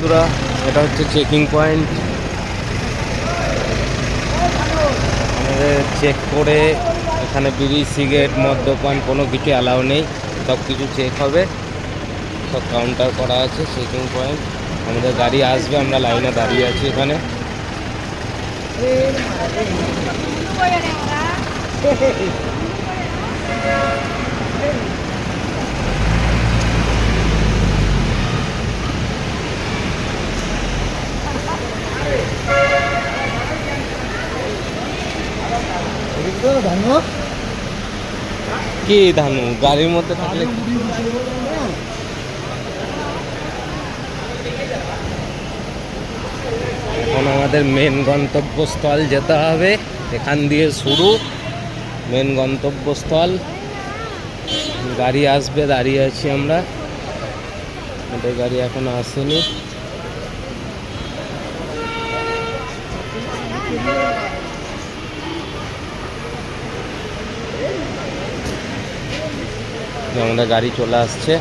বন্ধুরা, এটা হচ্ছে চেকিং পয়েন্ট। আমাদের চেক করে এখানে বিড়ি, সিগারেট, মদ্যপান কোনো কিছু অ্যালাউ নেই। সব কিছু চেক হবে, সব কাউন্টার করা আছে। চেকিং পয়েন্ট, আমাদের গাড়ি আসবে, আমরা লাইনে দাঁড়িয়ে আছি এখানে। কি ধানু গাড়ির মধ্যে থাকলে এখন আমাদের মেন গন্তব্যস্থল যেতে হবে। এখান দিয়ে শুরু মেন গন্তব্যস্থল। গাড়ি আসবে, দাঁড়িয়ে আছি আমরা। আমাদের গাড়ি এখনো আসেনি। আমাদের গাড়ি চলে আসছে।